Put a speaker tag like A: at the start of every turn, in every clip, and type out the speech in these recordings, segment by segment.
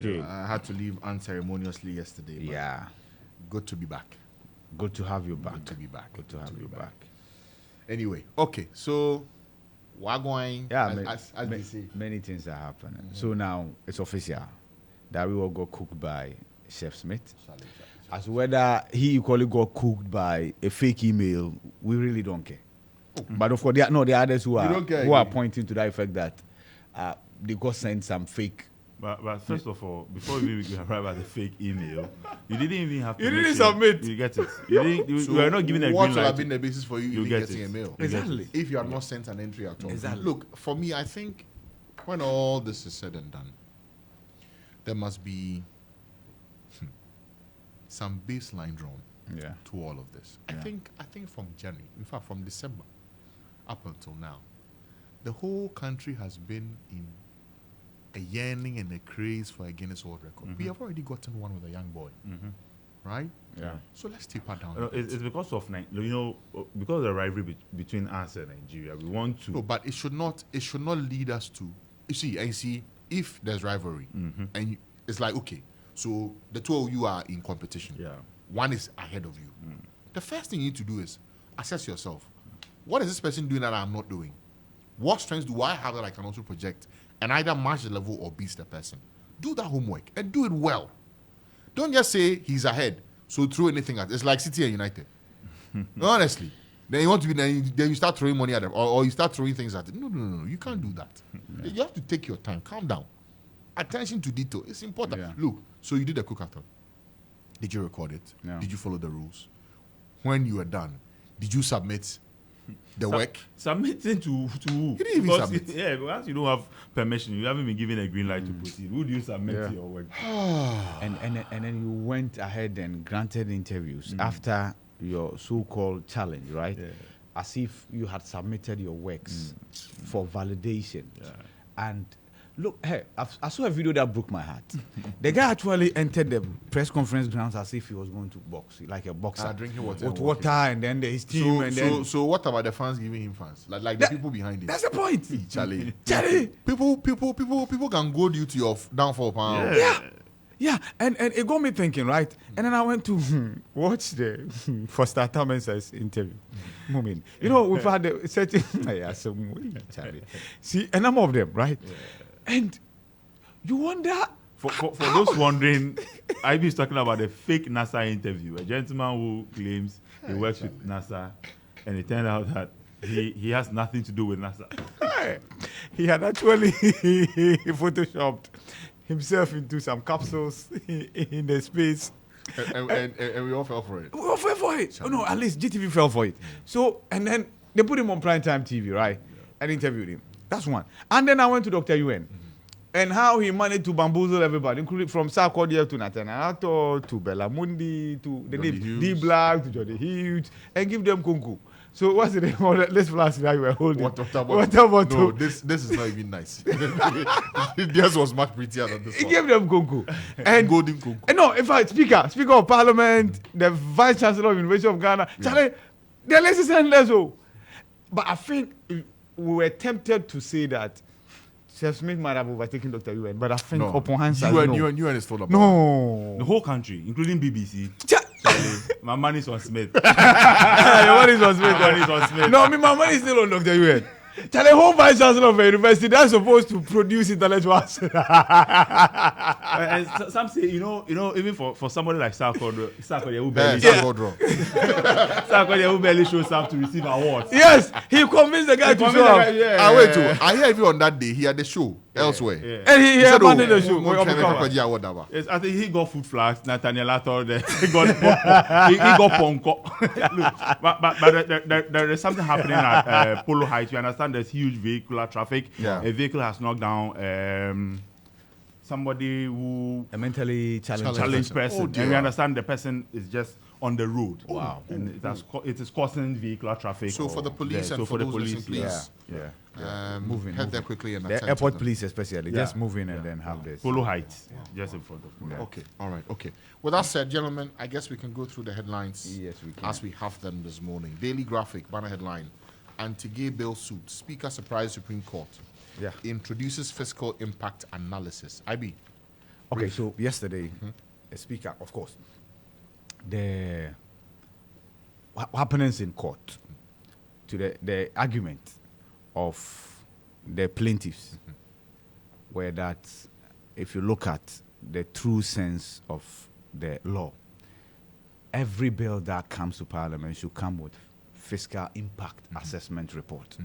A: Okay.
B: I had to leave unceremoniously yesterday. But
A: Yeah.
B: good to be back.
A: Good to have you back.
B: Good to be back.
A: Good to have you back.
B: Anyway, okay, so we're going.
A: Yeah,
B: as they say.
A: many things are happening. So now it's official that we all got cooked by Chef Smith. As whether he equally got cooked by a fake email, we really don't care. But of course, there are others who are pointing to that effect that they got sent some fake.
C: But first of all, before we arrive at the fake email, you didn't even have to.
A: You didn't submit.
C: You get it. You didn't. You were not given a green light.
B: What would have been the basis for you even getting a mail?
A: Exactly.
B: If you had not sent an entry at all.
A: Exactly.
B: Look, for me, I think when all this is said and done, there must be some baseline drawn to all of this. I think from January, in fact, from December up until now, the whole country has been in a yearning and a craze for a Guinness World Record. We have already gotten one with a young boy, right?
A: Yeah.
B: So let's taper down.
C: It's because of because of the rivalry between us and Nigeria. We want to.
B: No, but it should not lead us to. You see, if there's rivalry, and it's like, okay, so the two of you are in competition.
C: Yeah.
B: One is ahead of you. The first thing you need to do is assess yourself. What is this person doing that I'm not doing? What strengths do I have that I can also project and either match the level or beat the person? Do that homework and do it well. Don't just say he's ahead, so throw anything at it. It's like City and United. Honestly. Then you want to be then you start throwing money at them or you start throwing things at it. No. You can't do that. You have to take your time. Calm down. Attention to detail. It's important.
A: Yeah.
B: Look, so you did a cookathon. Did you record it?
A: No.
B: Did you follow the rules? When you were done, did you submit the work?
C: Submitting to who?
B: You didn't even submit.
C: Yeah, once you don't have permission, you haven't been given a green light to proceed. Who do you submit your work?
A: and then you went ahead and granted interviews after your so-called challenge, right?
C: Yeah.
A: As if you had submitted your works for validation.
C: Yeah.
A: And look, hey, I saw a video that broke my heart. The guy actually entered the press conference grounds as if he was going to box, like a boxer.
B: Drinking water.
A: With water, and then his team,
B: So what about the fans giving him fans? Like the people behind it?
A: That's the point.
B: Charlie.
A: Charlie.
B: People can goad you to your downfall, pal.
A: Yeah, and it got me thinking, right? And then I went to watch the Foster Thomas's interview. Moment. You know, we've had a certain Charlie. See, a number of them, right? And you wonder.
C: For those wondering, IB is talking about a fake NASA interview. A gentleman who claims he works with NASA, and it turned out that he has nothing to do with NASA.
A: He had actually photoshopped himself into some capsules in the space.
B: And we all fell for it.
A: We all fell for it. Oh, no, at least GTV fell for it. So, and then they put him on primetime TV, right? And interviewed him. That's one. And then I went to Dr. UN. And how he managed to bamboozle everybody, including from Sarkodie to Nathaniel to Bella Mundi to the D Black to Johnny Hughes, and give them kunku. So what's the name of this flask that you were holding?
B: Water bottle. No, this is not even nice. This was much prettier than this
A: He
B: one.
A: gave them kunku. And
B: golden kunku.
A: And no, in fact, Speaker of Parliament, the Vice Chancellor of University of Ghana, Charlie, they're less than less. But I think we were tempted to say that Chef Smith might have overtaken Dr. UN, but I think upon hindsight,
B: UN is told about
A: no.
C: The whole country, including BBC. Charlie, my money's on Smith.
A: Your money is on Smith.
C: My money's on Smith.
A: No, my money is still on Dr. UN. Charlie, whole Vice Chancellor of a university, that's supposed to produce intellectuals.
C: And some say, even for somebody like Sarkodie who barely shows up to receive awards.
A: Yes, he convinced the guy to show up.
B: I hear even on that day he had a show elsewhere.
C: Yeah.
A: And he abandoned the show.
B: Yes.
C: I think he got food flags. Nathaniel Ator, he got ponko. Look, but there is something happening at Polo Heights. You understand there's huge vehicular traffic.
B: Yeah.
C: A vehicle has knocked down somebody who
A: A mentally
C: challenged person.
B: Oh, dear.
C: And we understand the person is just on the road.
A: Wow.
C: And it is causing vehicular traffic.
B: So for the police and for those listening, please.
A: Moving.
B: Head there quickly and
A: The
B: attend
A: airport
B: to them.
A: police especially, just move in and then have this.
C: Polo Heights, just in front of Polo.
B: Okay, all right, okay. With that said, gentlemen, I guess we can go through the headlines
A: Yes, we can.
B: as we have them this morning. Daily Graphic, banner headline. Anti-gay bill suit. Speaker surprise Supreme Court.
A: Yeah.
B: Introduces fiscal impact analysis. IB.
A: Okay, so yesterday, a speaker, of course, the happenings in court to the argument of the plaintiffs were that if you look at the true sense of the law, every bill that comes to Parliament should come with fiscal impact assessment report.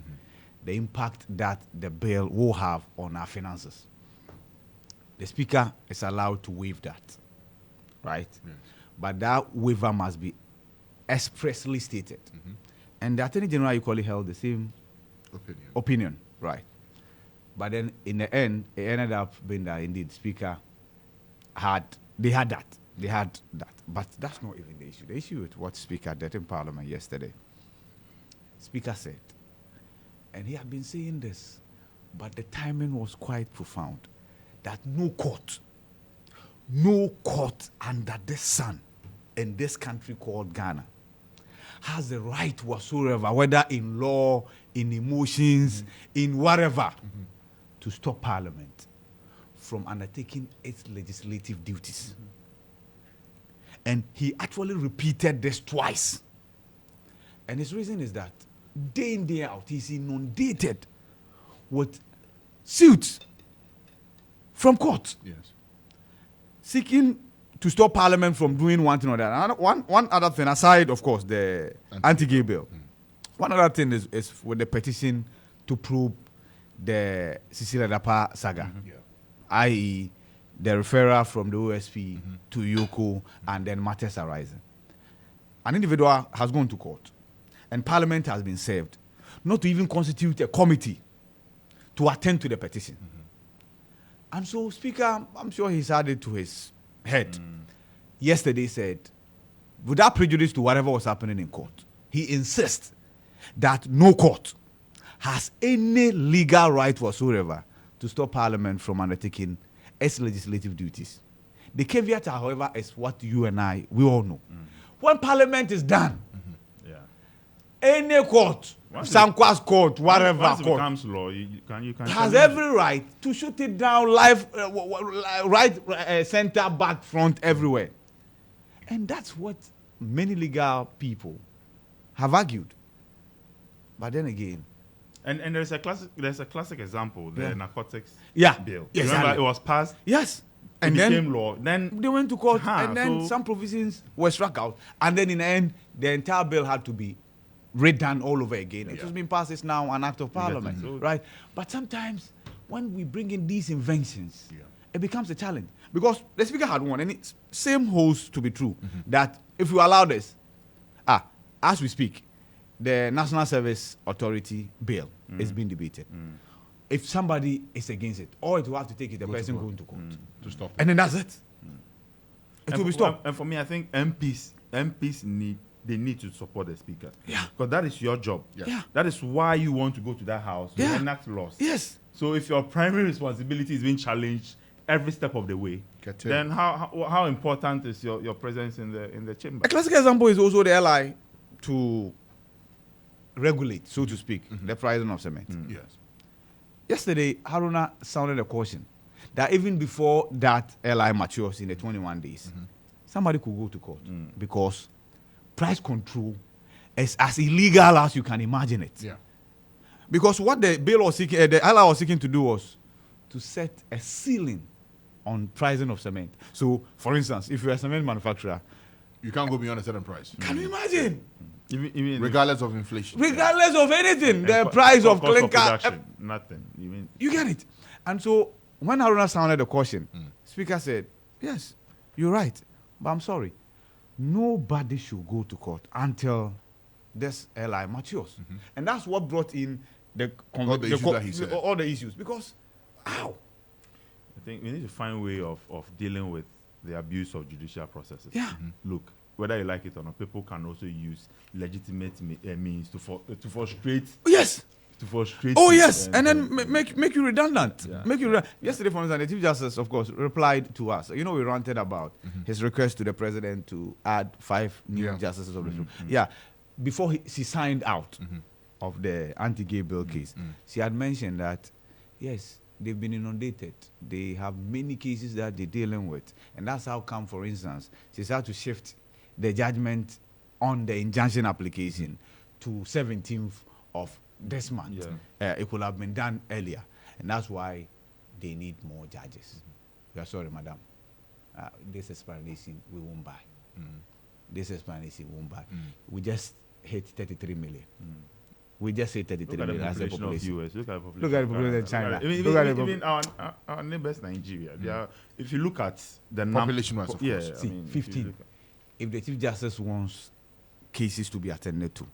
A: The impact that the bill will have on our finances. The speaker is allowed to waive that, right?
B: Yes.
A: But that waiver must be expressly stated. And the Attorney General equally held the same opinion, right? But then in the end, it ended up being that indeed Speaker had that. But that's not even the issue. The issue with what Speaker did in Parliament yesterday. Speaker said, and he had been saying this, but the timing was quite profound, that no court under the sun in this country called Ghana has the right whatsoever, whether in law, in emotions, in whatever, to stop Parliament from undertaking its legislative duties. And he actually repeated this twice. And his reason is that day in, day out, he's inundated with suits from court.
B: Yes.
A: Seeking to stop Parliament from doing one thing or the other. One other thing, aside, of course, the anti-gay bill. One other thing is with the petition to probe the Cecilia Dapa saga, i.e., the referral from the OSP to Yoko and then matters arising. An individual has gone to court and Parliament has been served not to even constitute a committee to attend to the petition. And so, Speaker, I'm sure he's had it to his head. Yesterday said, without prejudice to whatever was happening in court, he insists that no court has any legal right whatsoever to stop Parliament from undertaking its legislative duties. The caveat, however, is what you and we all know. When Parliament is done, any court, Sankwa's court, whatever
C: once it
A: court,
C: becomes law, you can
A: has every right to shoot it down live, right, center, back, front, everywhere. And that's what many legal people have argued. But then again,
C: and there's a classic example, the narcotics bill.
A: Yes,
C: Remember, it was passed.
A: Yes.
C: It
A: And
C: became
A: then
C: law. Then
A: they went to court,
C: Uh-huh,
A: and then
C: so-
A: some provisions were struck out. And then in the end, the entire bill had to be redone all over again. It was being passed. It's now an act of Parliament,
C: So-
A: right? But sometimes when we bring in these inventions, it becomes a challenge. Because the speaker had one, and it same holds to be true, that if you allow this, as we speak, the National Service Authority bill is being debated. If somebody is against it, all it will have to take is the person going to court.
B: To stop it.
A: And then that's it. It will be stopped.
C: And for me, I think MPs need to support the speaker.
A: Yeah.
C: Because that is your job.
A: Yeah.
C: That is why you want to go to that house to
A: Yeah.
C: enact laws.
A: Yes.
C: So if your primary responsibility is being challenged every step of the way,
B: Get it.
C: then how important is your presence in the chamber?
A: A classic example is also the LI to regulate, so to speak, the pricing of cement.
B: Yes.
A: Yesterday, Haruna sounded a caution that even before that LI matures in the 21 days, somebody could go to court because price control is as illegal as you can imagine it.
B: Yeah.
A: Because what the bill was seeking, the LI was seeking to do was to set a ceiling on pricing of cement. So, for instance, if you're a cement manufacturer,
B: You can't go beyond a certain price,
A: can you imagine?
C: Even
B: regardless of inflation.
A: Regardless of anything, the
C: co-
A: price of
C: cost
A: clinker,
C: production, nothing. Even
A: you get it. And so when Haruna sounded the caution, Speaker said, yes, you're right, but I'm sorry. Nobody should go to court until this LI matures. And that's what brought in
B: All the issues that he said.
A: all the issues. Because, how?
C: I think we need to find a way of dealing with the abuse of judicial processes.
A: Yeah.
C: Look, whether you like it or not, people can also use legitimate means to frustrate.
A: Yes.
C: To frustrate.
A: Oh,
C: you
A: yes. And then make you redundant.
C: Yeah.
A: Make you Yesterday, for instance, the Chief Justice, of course, replied to us. You know, we ranted about his request to the President to add 5 new
B: Yeah.
A: justices of the Supreme. Yeah. Before she signed out of the anti-gay bill case, she had mentioned that, yes, they've been inundated. They have many cases that they're dealing with. And that's how come, for instance, she's had to shift the judgment on the injunction application to 17th of this month. It could have been done earlier. And that's why they need more judges. We are sorry, madam. This explanation we won't buy. This explanation we won't buy. We just hit 33 million. We just hit 33 million as a population.
C: US. Look at the
A: Look at the population of China.
C: Even our neighbors, Nigeria. They are, if you look at the
B: population-wise, of course.
A: See, 15. If the Chief Justice wants cases to be attended to,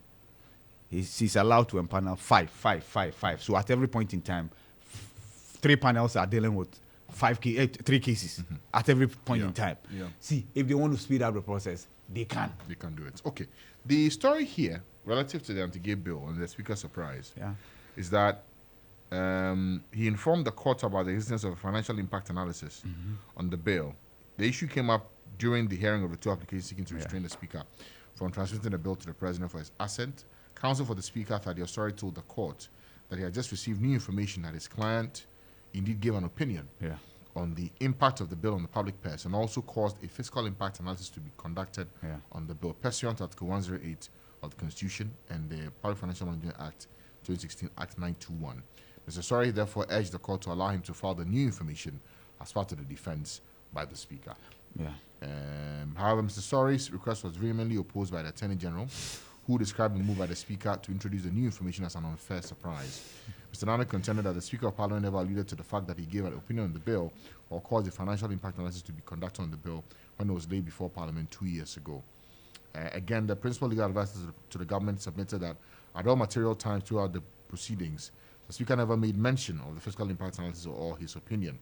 A: she's allowed to empanel five. So at every point in time, 3 panels are dealing with 3 cases at every point in time. See, if they want to speed up the process, they can.
B: They can do it. Okay. The story here, relative to the anti-gay bill and the Speaker's surprise, is that he informed the court about the existence of a financial impact analysis on the bill. The issue came up during the hearing of the 2 applications seeking to restrain the Speaker from transmitting the bill to the President for his assent. Counsel for the Speaker, Thaddeus Starr, told the court that he had just received new information that his client indeed gave an opinion on the impact of the bill on the public purse and also caused a fiscal impact analysis to be conducted on the bill, pursuant to Article 108 of the Constitution and the Public Financial Management Act 2016, Act 921. Mr. Starr therefore urged the court to allow him to file the new information as part of the defense by the Speaker. However, Mr. Starr's request was vehemently opposed by the Attorney General, who described the move by the Speaker to introduce the new information as an unfair surprise. Mr. Nana contended that the Speaker of Parliament never alluded to the fact that he gave an opinion on the bill or caused a financial impact analysis to be conducted on the bill when it was laid before Parliament 2 years ago. Again, the principal legal advisor to the government submitted that at all material times throughout the proceedings, the Speaker never made mention of the fiscal impact analysis or his opinion.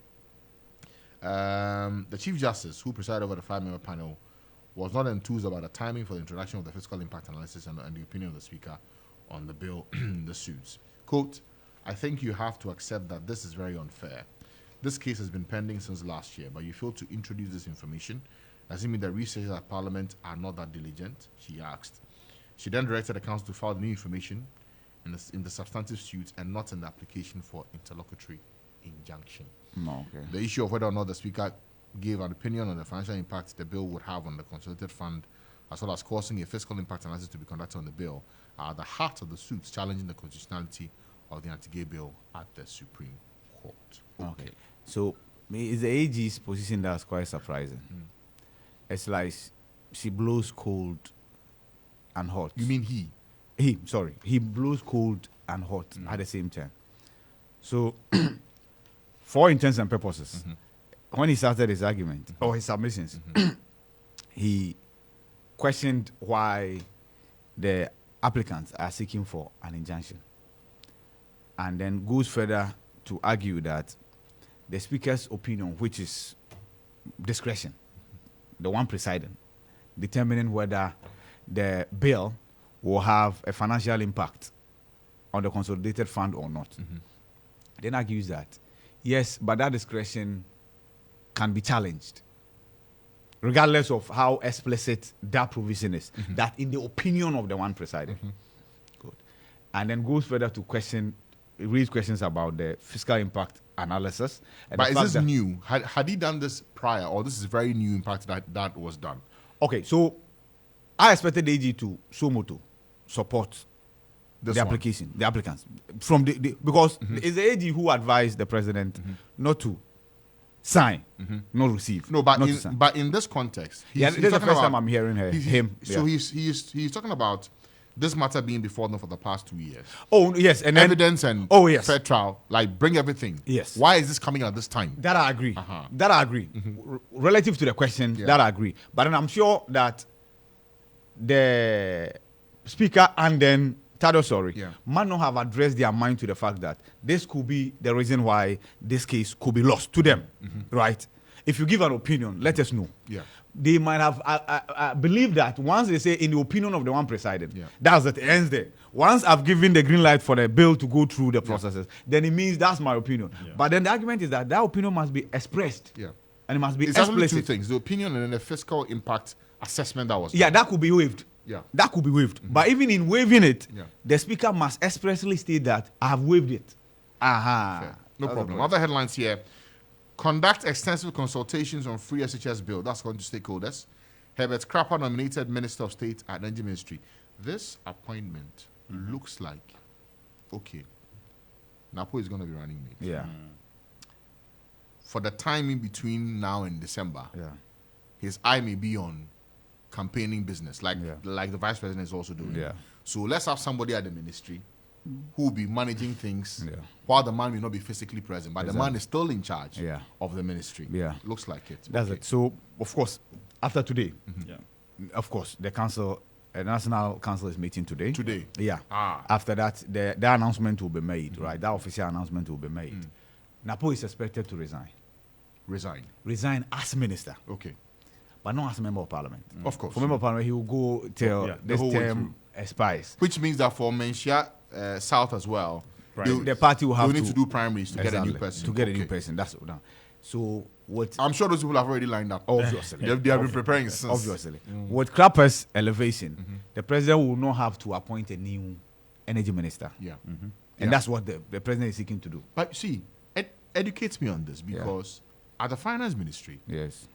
B: The Chief Justice, who presided over the 5-member panel, was not enthused about the timing for the introduction of the fiscal impact analysis and the opinion of the Speaker on the bill the suits. Quote, I think you have to accept that this is very unfair. This case has been pending since last year, but you failed to introduce this information. Does it mean that researchers at Parliament are not that diligent? She asked. She then directed the Council to file new information in the substantive suit and not in the application for interlocutory injunction. The issue of whether or not the Speaker gave an opinion on the financial impact the bill would have on the consolidated fund, as well as causing a fiscal impact analysis to be conducted on the bill, are at the heart of the suits challenging the constitutionality of the anti-gay bill at the Supreme Court.
A: Okay. So, it's the AG's position that's quite surprising. It's like she blows cold and hot.
B: You mean he?
A: He blows cold and hot at the same time. So, for intents and purposes, when he started his argument or his submissions, he questioned why the applicants are seeking for an injunction, and then goes further to argue that the Speaker's opinion, which is discretion, the one presiding, determining whether the bill will have a financial impact on the consolidated fund or not, then argues that yes, but that discretion can be challenged, regardless of how explicit that provision is, that in the opinion of the one presiding. Good. And then goes further to raise questions about the fiscal impact analysis.
B: But is this new? Had he done this prior, or this is very new impact that was done?
A: Okay, so I expected the AG to Somoto support the application, the applicants, from because it's the AG who advised the president not to sign, not receive.
B: No, but in this context,
A: this is the first time I'm hearing him.
B: So he's talking about this matter being before them for the past 2 years.
A: Oh yes, and
B: evidence and fair trial, like bring everything.
A: Yes.
B: Why is this coming at this time?
A: That I agree. That I agree. Relative to the question, that I agree. But then I'm sure that the Speaker and then Thaddeus Starr might not have addressed their mind to the fact that this could be the reason why this case could be lost to them, right? If you give an opinion, let us know. They might have believed that once they say in the opinion of the one presiding, that's it, ends there. Once I've given the green light for the bill to go through the processes, then it means that's my opinion. But then the argument is that opinion must be expressed. And it must be explicit.
B: It's actually two things, the opinion and then the fiscal impact assessment that was done.
A: That could be waived. That could be waived. But even in waiving it, the Speaker must expressly state that I have waived it.
B: No problem. Other headlines here. Conduct extensive consultations on free SHS bill. That's according to stakeholders. Herbert Crapper nominated Minister of State at Energy Ministry. This appointment looks like, okay, Napo is going to be running mate.
A: Yeah.
B: For the time in between now and December,
A: Yeah.
B: his eye may be on campaigning business, like
A: Yeah.
B: the vice president is also doing.
A: Yeah.
B: So let's have somebody at the ministry who will be managing things
A: Yeah.
B: while the man may not be physically present, but the man is still in charge
A: Yeah.
B: of the ministry.
A: Yeah.
B: Looks like it.
A: That's
B: Okay.
A: it. So, of course, after today,
C: Yeah.
A: of course, the council, National Council is meeting today.
B: Today.
A: Yeah.
B: Ah.
A: After that, the announcement will be made, right? That official announcement will be made. Napo is expected to resign.
B: Resign.
A: Resign as minister,
B: Okay.
A: but not as a member of parliament.
B: Of course.
A: For member of parliament, he will go till
C: Yeah, the
A: this
B: whole way
A: term expires.
B: Which means that for Menchia South as well,
A: The party will have
B: they'll need to do primaries to get a new
A: Exactly,
B: person.
A: To get a new
B: Okay.
A: person. That's what done. So what?
B: I'm sure those people have already lined up.
A: Obviously.
B: They have been preparing since.
A: Obviously. With Crapper's elevation, the president will not have to appoint a new energy minister.
B: Yeah.
A: And
B: Yeah.
A: that's what the president is seeking to do.
B: But see, educate me on this because at the finance ministry,
A: Yes.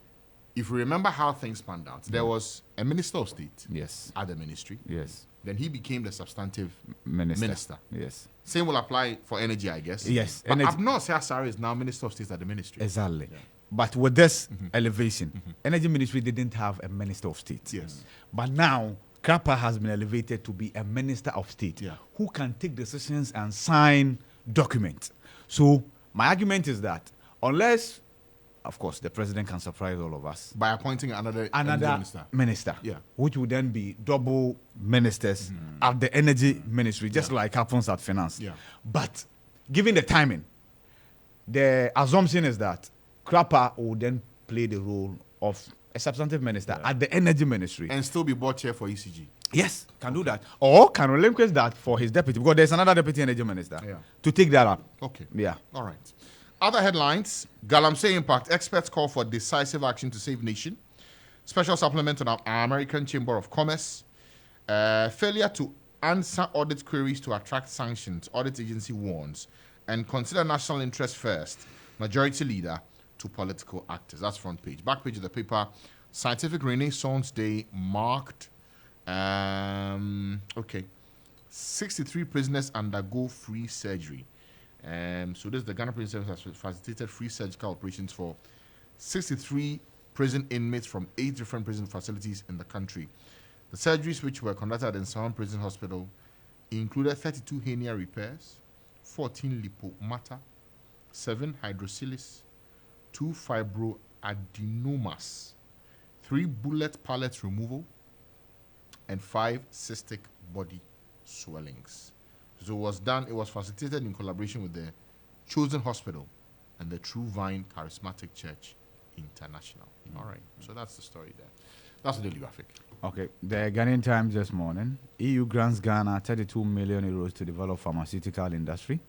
B: if you remember how things panned out, there was a minister of state
A: Yes.
B: at the ministry.
A: Yes.
B: Then he became the substantive
A: Minister. Yes.
B: Same will apply for energy, I guess.
A: Yes,
B: But
A: energy-
B: Abner Sarr is now minister of state at the ministry.
A: Exactly. But with this elevation, energy ministry didn't have a minister of state.
B: Yes.
A: But now, Crapper has been elevated to be a minister of state
B: Yeah.
A: who can take decisions and sign documents. So my argument is that unless, of course, the president can surprise all of us,
B: By appointing another
A: another
B: minister. Yeah.
A: which would then be double ministers at the energy ministry, just like happens at finance.
B: Yeah.
A: But given the timing, the assumption is that Crapper will then play the role of a substantive minister at the energy ministry.
B: And still be board chair for ECG.
A: Yes, can do that. Or can relinquish that for his deputy, because there's another deputy energy minister
B: Yeah.
A: to take that up.
B: Okay.
A: Yeah.
B: All right. Other headlines. Galamsey impact. Experts call for decisive action to save nation. Special supplement on our American Chamber of Commerce. Failure to answer audit queries to attract sanctions. Audit agency warns. And consider national interest first. Majority leader to political actors. That's front page. Back page of the paper. Scientific Renaissance Day marked. 63 prisoners undergo free surgery. So this is the Ghana Prison Service has facilitated free surgical operations for 63 prison inmates from 8 different prison facilities in the country. The surgeries, which were conducted in Sound Prison Hospital, included 32 hernia repairs, 14 lipomata, 7 hydroceles, 2 fibroadenomas, 3 bullet pallet removal, and 5 cystic body swellings. So it was facilitated in collaboration with the Chosen Hospital and the True Vine Charismatic Church International. All right, so that's the story there. That's the daily graphic.
A: Okay. The Ghanaian Times this morning. EU grants Ghana 32 million euros to develop pharmaceutical industry.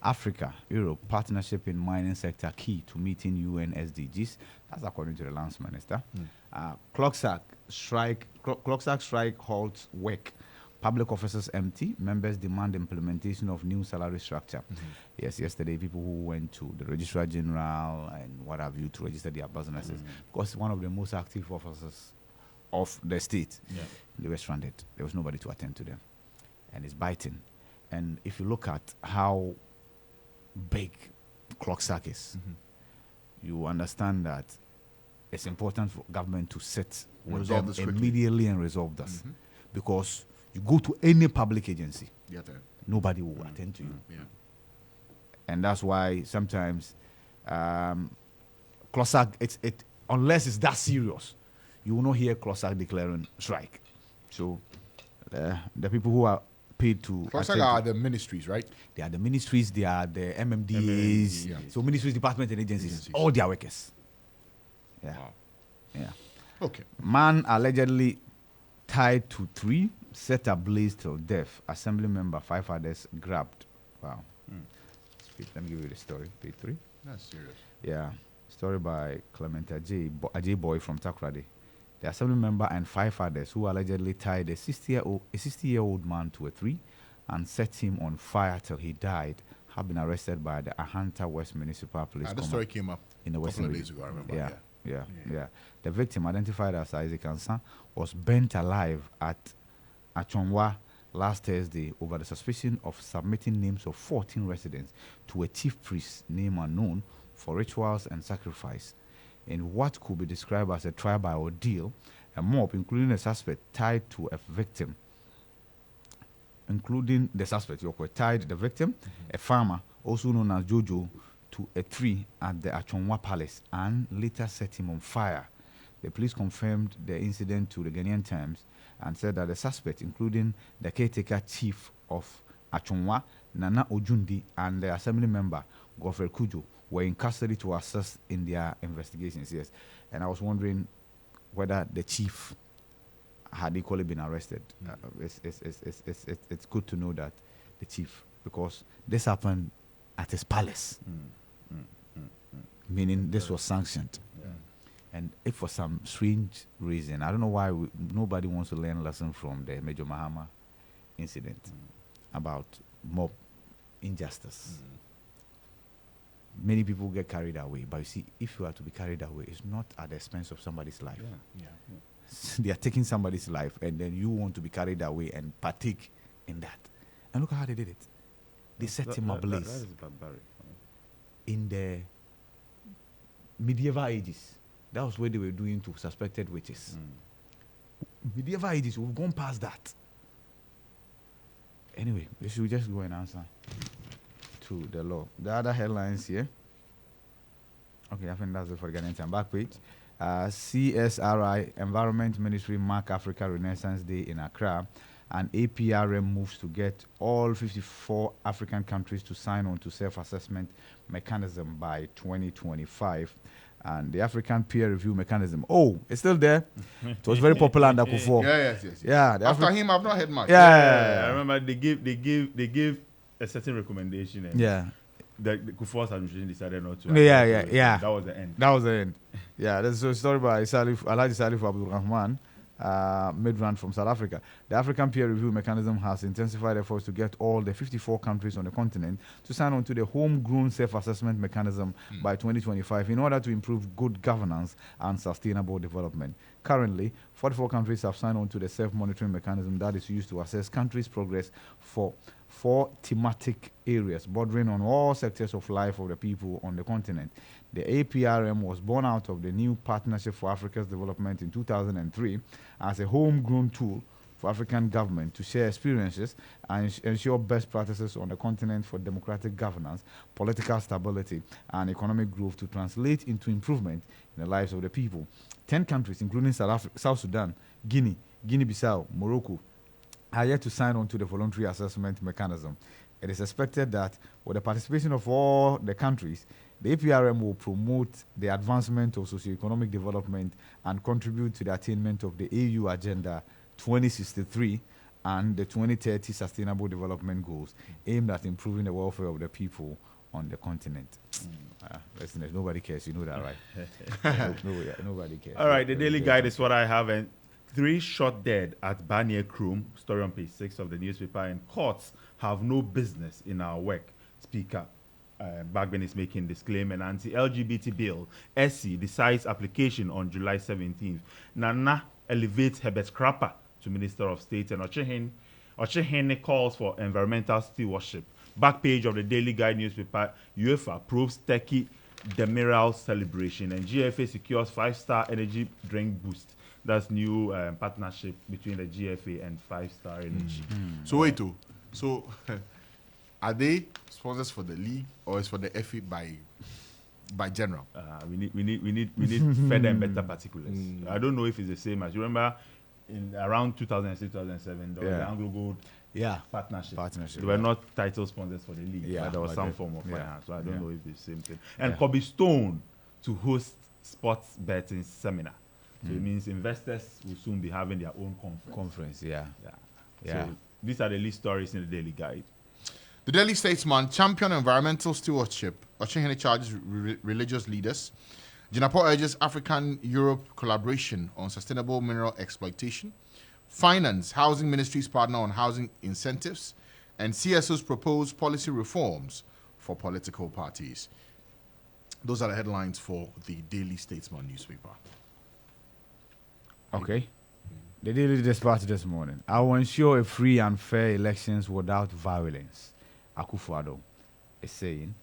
A: Africa, Europe, partnership in mining sector key to meeting UN SDGs. That's according to the Lands Minister. Clocksack strike halts work. Public offices empty. Members demand implementation of new salary structure. Yes, yesterday people who went to the Registrar General and what have you to register their businesses, because one of the most active officers of the state, they were stranded. There was nobody to attend to them. And it's biting. And if you look at how big Clocksack is, you understand that it's important for government to sit with
B: Resolve
A: them
B: this quickly.
A: immediately and resolve this. Because you go to any public agency,
B: Yeah,
A: nobody will attend to you.
B: yeah.
A: And that's why sometimes Clocksack, unless it's that serious, you will not hear Clocksack declaring strike. So the people who are paid to
B: Clocksack
A: attend
B: are
A: to-
B: the ministries, right?
A: they are the ministries, they are the MMDAs,
B: yeah.
A: so ministries, departments, and agencies,
B: Agencies.
A: all their workers. Yeah,
B: Wow.
A: yeah.
B: Okay.
A: Man allegedly tied to 3, set ablaze till death. Assembly member, 5 others grabbed. Wow. Let me give you the story. Page 3.
B: That's serious.
A: Yeah. Story by Clement Ajay Boy from Takoradi. The assembly member and 5 others who allegedly tied a 60-year-old man to a tree and set him on fire till he died have been arrested by the Ahanta West Municipal Police
B: This
A: Command
B: story came up
A: in the
B: a
A: Western
B: couple of
A: region.
B: days ago, I remember.
A: Yeah,
B: Yeah.
A: yeah. The victim, identified as Isaac Ansa, was burnt alive at Achonwa last Thursday over the suspicion of submitting names of 14 residents to a chief priest, name unknown, for rituals and sacrifice. In what could be described as a tribal ordeal, a mob, including a suspect tied to a victim, including the suspect, tied the victim, a farmer, also known as Jojo, to a tree at the Achonwa Palace and later set him on fire. The police confirmed the incident to the Ghanaian Times and said that the suspect, including the caretaker chief of Achonwa, Nana Ojundi, and the assembly member, Godfrey Kujo, were in custody to assist in their investigations. Yes, and I was wondering whether the chief had equally been arrested. It's good to know that the chief, because this happened at his palace, meaning this was sanctioned. And if for some strange reason, I don't know why nobody wants to learn a lesson from the Major Mahama incident about mob injustice. Many people get carried away, but you see, if you are to be carried away, it's not at the expense of somebody's life. They are taking somebody's life, and then you want to be carried away and partake in that. And look at how they did it. They set him ablaze.
C: That is barbaric.
A: In the medieval ages, that was what they were doing to suspected witches. Medieval ages, we've gone past that. Anyway, we should just go and answer to the law. The other headlines here. Okay, I think that's it for the Ghanaian Time. Back page. CSRI, Environment Ministry, mark Africa Renaissance Day in Accra. And APRM moves to get all 54 African countries to sign on to self-assessment mechanism by 2025. And the African peer review mechanism, it's still there. It was very popular under Kufuor.
B: Yes.
A: Yeah.
B: After him, I've not heard much.
C: I remember they give a certain recommendation. And the Kufuor's administration decided not to.
A: Yeah.
C: That was the end.
A: Yeah, there's a story by Alhaji Salif Abdul Rahman, migrant from South Africa. The African peer review mechanism has intensified efforts to get all the 54 countries on the continent to sign on to the homegrown self-assessment mechanism by 2025 in order to improve good governance and sustainable development. Currently, 44 countries have signed on to the self-monitoring mechanism that is used to assess countries' progress for 4 thematic areas bordering on all sectors of life of the people on the continent. The APRM was born out of the new Partnership for Africa's Development in 2003 as a homegrown tool for African government to share experiences and ensure best practices on the continent for democratic governance, political stability, and economic growth to translate into improvement in the lives of the people. 10 countries, including South Sudan, Guinea-Bissau, Morocco, are yet to sign on to the voluntary assessment mechanism. It is expected that with the participation of all the countries, the APRM will promote the advancement of socio-economic development and contribute to the attainment of the AU Agenda 2063 and the 2030 Sustainable Development Goals, aimed at improving the welfare of the people on the continent. Listeners, nobody cares. You know that, right? Nobody cares.
C: All right, the Daily Guide is what I have. And 3 shot dead at Barnier Chrome, story on page 6 of the newspaper. And courts have no business in our work. Speaker Bagben is making this claim. An anti-LGBT bill, SC, decides application on July 17th. Nana elevates Herbert Crapper to Minister of State, and Ochehene calls for environmental stewardship. Back page of the Daily Guide newspaper, UEFA probes Turkey Demiral celebration, and GFA secures 5-star energy drink boost. That's new partnership between the GFA and 5-star energy.
B: So wait, so are they sponsors for the league or is for the FA by general?
C: We need further and better particulars. I don't know if it's the same as you remember in around 2006, 2007. There was the Anglo Gold partnership. They were not title sponsors for the league, but there was some form of finance. So I don't know if it's the same thing. And Kobe Stone to host sports betting seminar. So it means investors will soon be having their own conference. So these are the lead stories in the Daily Guide.
B: The Daily Statesman champion environmental stewardship. Ochehene charges religious leaders. Jinapo urges African-Europe collaboration on sustainable mineral exploitation. Finance, Housing Ministry's partner on housing incentives. And CSO's proposed policy reforms for political parties. Those are the headlines for the Daily Statesman newspaper.
A: Okay. The Daily Dispatch this morning. I will ensure a free and fair elections without violence. Akufo-Addo is saying,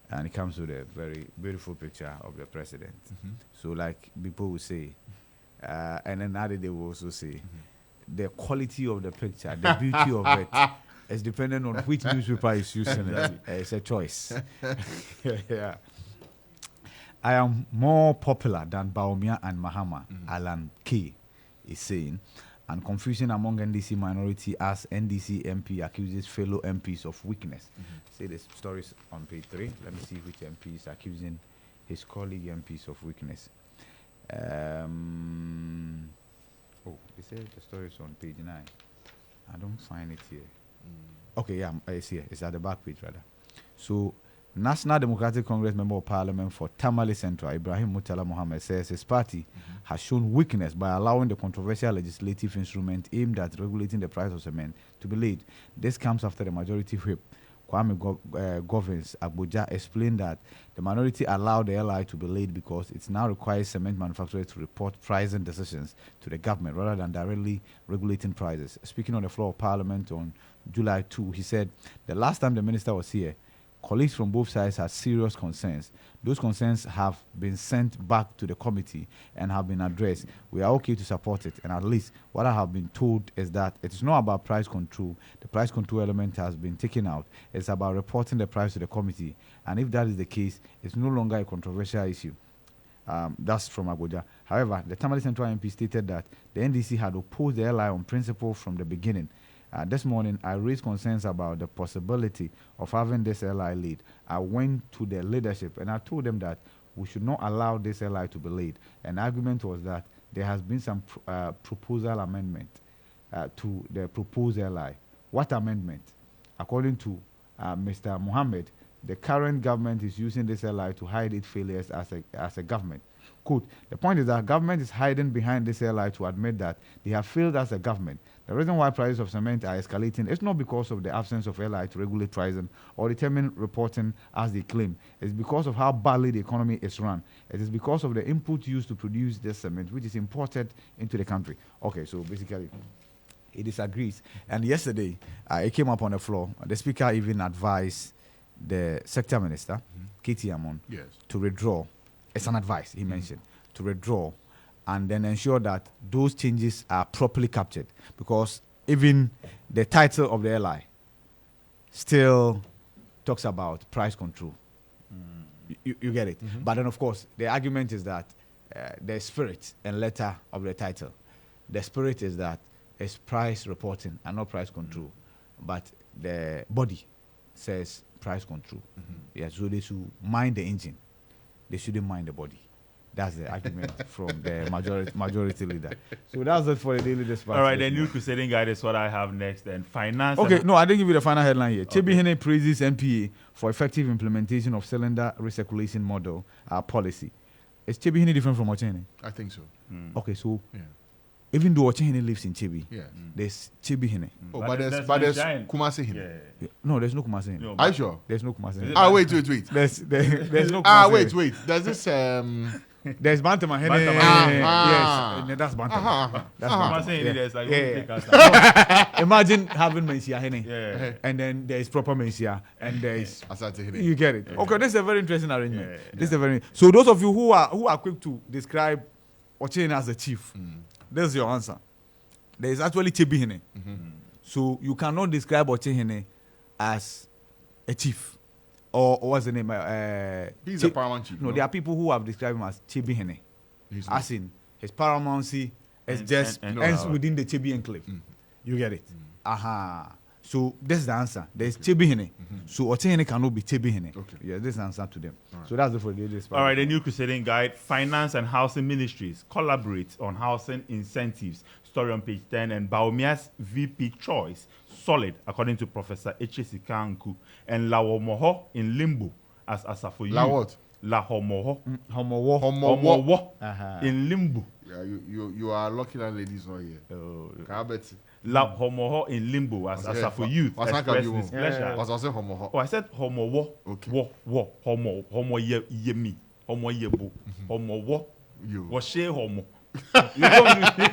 A: and it comes with a very beautiful picture of the president. So, like people will say, and then other they will also say, the quality of the picture, the beauty of it, is dependent on which newspaper is using it. It's a choice. Yeah. I am more popular than Baumia and Mahama, Alan K. is saying, and confusion among NDC minority as NDC MP accuses fellow MPs of weakness. Say the stories on page 3. Let me see which MP is accusing his colleague MPs of weakness. They say the story is on page 9. I don't find it here. Okay, yeah, it's here. It's at the back page, rather. So, National Democratic Congress Member of Parliament for Tamale Central, Ibrahim Murtala Mohammed, says his party has shown weakness by allowing the controversial legislative instrument aimed at regulating the price of cement to be laid. This comes after the majority whip, Kwame Govins Abuja, explained that the minority allowed the LI to be laid because it now requires cement manufacturers to report pricing decisions to the government rather than directly regulating prices. Speaking on the floor of Parliament on July 2, he said, the last time the minister was here, colleagues from both sides had serious concerns. Those concerns have been sent back to the committee and have been addressed. We are okay to support it, and at least what I have been told is that it is not about price control. The price control element has been taken out. It's about reporting the price to the committee, and if that is the case, it's no longer a controversial issue. That's from Abuja. However, the Tamale Central MP stated that the NDC had opposed the LI on principle from the beginning. This morning, I raised concerns about the possibility of having this LI laid. I went to the leadership and I told them that we should not allow this LI to be laid. An argument was that there has been some proposal amendment to the proposed LI. What amendment? According to Mr. Mohammed, the current government is using this LI to hide its failures as a government. Quote, the point is that government is hiding behind this LI to admit that they have failed as a government. The reason why prices of cement are escalating is not because of the absence of LI to regulate pricing or determine reporting as they claim. It's because of how badly the economy is run. It is because of the input used to produce this cement, which is imported into the country. Okay, so basically, he disagrees. And yesterday, it came up on the floor. The speaker even advised the sector minister, Katie Amon, to withdraw. It's an advice, he mentioned, to withdraw and then ensure that those changes are properly captured, because even the title of the LI still talks about price control. You get it? But then, of course, the argument is that the spirit and letter of the title, the spirit is that it's price reporting and not price control. But the body says price control. Yeah, so they should mind the engine. They shouldn't mind the body. That's the argument from the majority leader. So that's it for the Daily Dispatch.
C: All right, the new crusading guide is what I have next. And finance.
A: Okay, no, I didn't give you the final headline here. Chebi Hene praises MPA for effective implementation of cylinder recirculation model policy. Is Chebi Hene different from Ochene?
B: I think so.
A: Okay, so even though Ochene lives in Chebi,
B: Yeah.
A: there's Chebi Hene.
B: Oh,
C: But
B: there's
C: sunshine.
B: Kumasi Hine.
C: Yeah.
A: No, there's no Kumasi Hene.
C: No,
B: Are you sure?
A: There's no Kumasi Hene.
B: Wait.
A: There's no Kumasi Hene.
B: Wait. There's this
A: There's Bantama Hene.
C: Bantama.
A: Yes, that's Bantama. That's
C: I'm
A: Bantama.
C: saying there's like
A: Yeah. Imagine having Mensia Hene.
C: Yeah.
A: And then there's proper Mensia, and there's
B: Asante Hine.
A: you get it. Okay, this is a very interesting arrangement.
C: Yeah.
A: This is a very so those of you who are quick to describe Ochene as the chief, this is your answer. There is actually Chebi Hene. So you cannot describe Ochene as a chief. Or what's the name?
B: He's a paramount chief.
A: No, there are people who have described him as Chebi Hene.
B: He's
A: As in, his paramountcy is
C: And-
A: just
C: and-
A: ends within the Chebi enclave. You get it? Aha. So this is the answer. There is Chebi Hene. So Ochene cannot be Chebi Hene.
B: Okay.
A: Yeah, this is the answer to them. So that's the for the daily.
C: All right, the new crusading guide, finance and housing ministries collaborate on housing incentives. Story on page 10. And Baumia's VP choice, solid, according to Professor Eche Sikanku. And Lawo Moho in limbo as Asafoyu.
B: La what?
C: La Homoho.
A: Homo.
C: Homowo
A: Uh-huh.
C: in limbo.
B: Yeah, you are lucky that lady's not here. Can I bet?
C: La Homoho in limbo as for youth.
B: What's that
C: Express
B: can be
C: displeasure.
B: What's I say homo?
C: Oh, I said homowo.
B: Okay.
C: Wo. Homo ye me. Homo yebo. Homowo.
B: You.
C: Wo she homo. You don't do-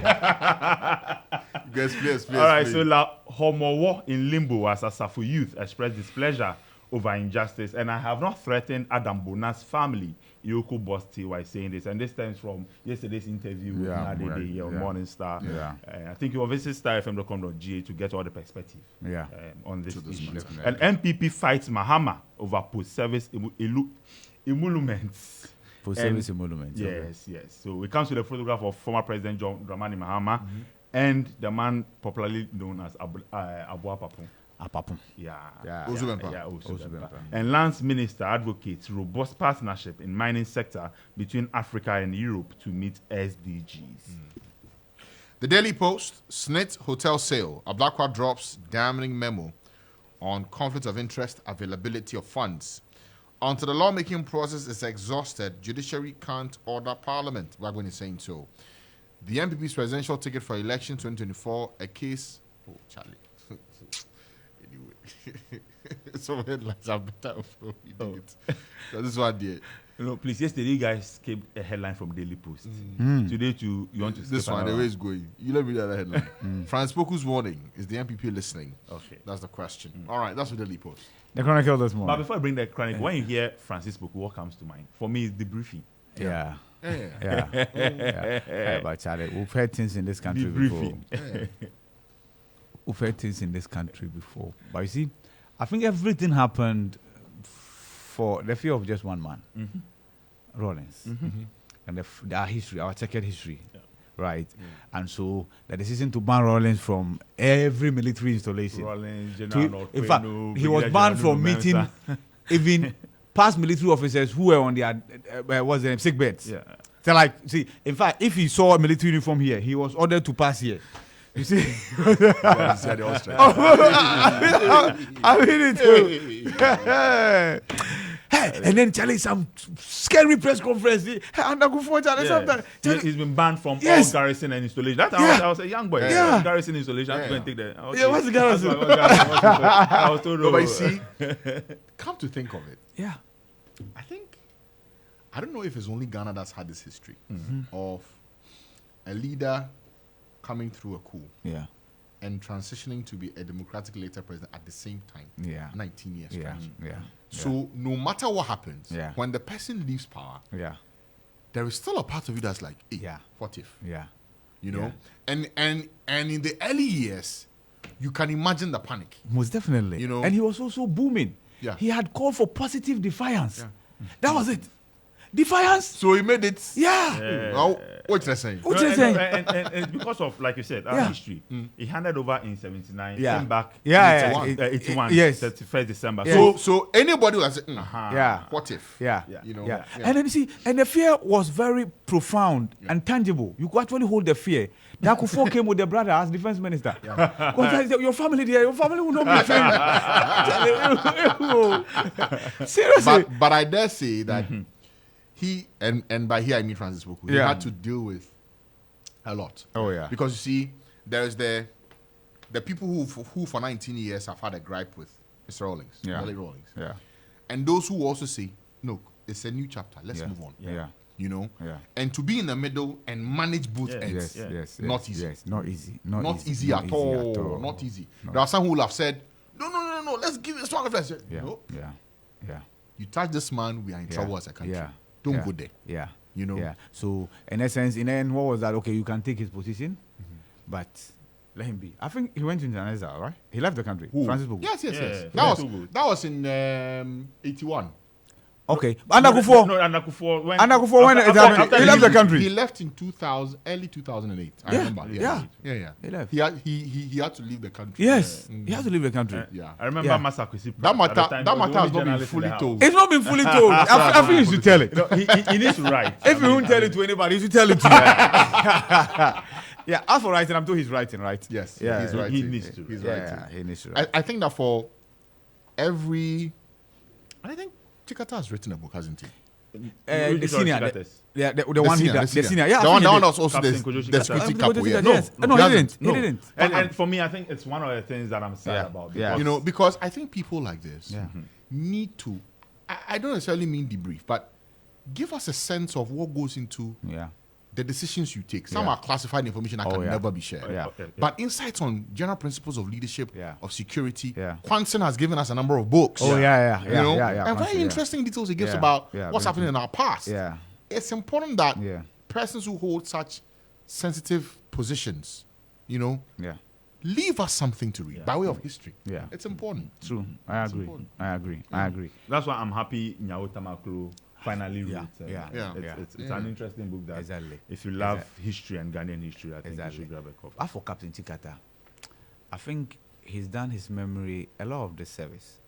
B: Guys, please.
C: All right, so La Homowo in limbo as for youth expressed displeasure over injustice, and I have not threatened Adam Bona's family, Yoko Bosti, while saying this, and this stems from yesterday's interview with Nadede here on Morning Star.
A: Yeah.
C: I think you will visit starfm.com.ga to get all the perspective
A: Yeah.
C: on this issue.
A: Definitely.
C: And MPP fights Mahama over post-service emoluments.
A: For service emoluments.
C: Yes. So it comes with a photograph of former President John Dramani Mahama and the man popularly known as Abu Apapun.
A: Apapun.
C: Yeah.
B: Osubempa.
C: Osubempa. And Lance Minister advocates robust partnership in mining sector between Africa and Europe to meet SDGs.
B: The Daily Post, Snit hotel sale. Ablakwa drops damning memo on conflict of interest, availability of funds. Until the lawmaking process is exhausted, judiciary can't order parliament. Wagwan is saying so. The MPP's presidential ticket for election 2024, a case. Oh, Charlie. Anyway, some headlines are better before we do it. So this one there.
C: No, please. Yesterday, you guys skipped a headline from Daily Post. Today, you want to skip
B: This one, the
C: another
B: way it's going. You let me read that headline. Franz Poku's warning. Is the MPP listening?
C: Okay.
B: That's the question. All right, that's what Daily Post.
A: The Chronicle this
C: But
A: morning.
C: before I bring the chronicle, when you hear Francis Poku, what comes to mind? For me, it's debriefing.
A: Yeah.
B: Yeah.
A: Yeah. But Charlie, we've heard things in this country before.
C: Debriefing.
A: We've heard things in this country before. But you see, I think everything happened for the fear of just one man, Rollins. And our history, our checkered history. Right? And so the decision to ban Rollins from every military installation.
C: Rollins,
A: To-
C: General
A: in fact,
C: Norqueno,
A: he was
C: Brigadier
A: banned
C: General
A: from
C: Mensa.
A: meeting even past military officers who were on their sick beds.
C: Yeah.
A: So like, see, in fact, if he saw a military uniform here, he was ordered to pass here. You see, I mean it too. Hey, and then Charlie, some scary press conference. Hey, and I go for Charlie sometimes.
C: He's been banned from
A: Yes.
C: all garrison and installation. That time
A: Yeah.
C: I was a young boy.
A: Yeah.
C: Garrison installation. I had to go and take the. Okay.
A: Yeah, what's the garrison?
C: I was told.
B: No, but you see, come to think of it,
A: Yeah.
B: I don't know if it's only Ghana that's had this history of a leader coming through a coup
A: Yeah.
B: and transitioning to be a democratic later president at the same time.
A: Yeah.
B: 19 years.
A: Yeah.
B: stretch.
A: Yeah.
B: So no matter what happens,
A: Yeah.
B: when the person leaves power,
A: Yeah.
B: there is still a part of you that's like, hey,
A: Yeah.
B: what if?
A: Yeah.
B: You know?
A: Yeah.
B: And in the early years, you can imagine the panic.
A: Most definitely.
B: You know-
A: and he was also booming.
B: Yeah.
A: He had called for positive defiance.
B: Yeah.
A: That was it. Defiance.
B: So he made it.
A: Yeah.
B: Well, what's that saying?
A: What you saying?
C: And because of, like you said, our
A: Yeah.
C: history, he handed over in 79,
A: Yeah.
C: came back
A: Yeah,
C: in
A: yeah,
C: 81,
A: yes.
C: 31st December.
A: Yeah.
B: So anybody will say,
A: Yeah.
B: what if?
A: Yeah.
B: You know?
A: Yeah. And then you see, and the fear was very profound and tangible. You could actually hold the fear. Dakufo came with the brother as defense minister. Because your family there, your family will not be seriously.
B: But I dare say that he, and by he I mean Francis Poku, he
A: Yeah.
B: had to deal with a lot.
A: Oh, yeah.
B: Because you see, there's the people who for 19 years have had a gripe with Mr. Rawlings,
A: Yeah.
B: Nelly Rawlings.
A: Yeah.
B: And those who also say, no, it's a new chapter, let's
A: Yeah.
B: move on.
A: Yeah.
B: You know?
A: Yeah.
B: And to be in the middle and manage both
C: Yeah.
B: ends.
A: Yes.
B: Not easy.
A: Yes. Not easy.
B: Not easy at all. Not easy. There are some who will have said, no, let's give it a strong flesh.
A: Yeah.
B: No.
A: Yeah.
B: You touch this man, we are in trouble as a country.
A: Yeah.
B: Don't
A: Yeah.
B: go there.
A: Yeah.
B: You know?
A: Yeah. So in essence, in the end, what was that? Okay, you can take his position, but let him be. I think he went into an exile, right? He left the country.
B: Who?
A: Francis Poku.
B: Yes.
C: Yeah.
B: That was in 81.
A: Okay. And Akufo.
C: No, and Akufo when
A: When it happened, he left the country.
B: He left in 2000, early 2008. I
A: Yeah,
B: remember.
A: yeah.
B: He
A: left.
B: He had to leave the country.
A: Yes. He had to leave the country.
B: Yeah.
C: I remember
A: Yeah.
C: Masakwesi.
B: That matter has not been fully told.
A: It's not been fully told. I think you should tell it.
C: He needs to write.
A: If you won't tell it to anybody, you should tell it to me. Yeah, as for writing, I'm told he's writing, right?
B: Yes.
A: Yeah.
B: He's
C: He
B: writing.
C: needs to.
B: He's
A: Yeah,
B: writing.
A: he needs to write.
B: I think that for every, and I think Chikata has written a book, hasn't he?
A: the
C: Which
A: senior,
C: one, Chikates?
A: the one
B: senior,
A: he the senior. Yeah, I
B: the
A: think
B: one
A: he
B: that
A: did.
B: was also
C: Captain
B: the
C: Kojo
B: security
C: Chikata.
B: couple. Yeah.
A: Yes. No, he didn't. He didn't.
C: And for me, I think it's one of the things that I'm sad
A: Yeah.
C: about.
A: Yeah.
C: Because
B: You know, because I think people like this
A: Yeah.
B: need to. I don't necessarily mean debrief, but give us a sense of what goes into
A: Yeah.
B: the decisions you take. Some
A: Yeah.
B: are classified information that can
A: yeah.
B: never be shared.
A: Yeah.
C: Okay, yeah.
B: But insights on general principles of leadership,
A: Yeah.
B: of security.
A: Yeah.
B: Quanson has given us a number of books.
A: Oh yeah.
B: You know,
A: yeah.
B: and
A: Quantum,
B: very
A: yeah.
B: interesting details he gives
A: Yeah.
B: about
A: Yeah,
B: what's
A: very
B: happening in our past.
A: Yeah.
B: It's important that
A: Yeah.
B: persons who hold such sensitive positions, you know,
A: Yeah.
B: leave us something to read by way of history.
A: Yeah.
B: It's important.
A: True. I agree.
B: important.
A: I agree. I agree.
C: that's why I'm happy Nyao Tamaklo finally
A: Yeah,
C: wrote.
A: yeah,
B: yeah.
C: It's
B: Yeah.
C: an interesting book that
A: Exactly.
C: if you love history and Ghanaian history, I think
A: Exactly.
C: you should grab a copy.
A: As for Captain Chikata, I think he's done his memory a lot of disservice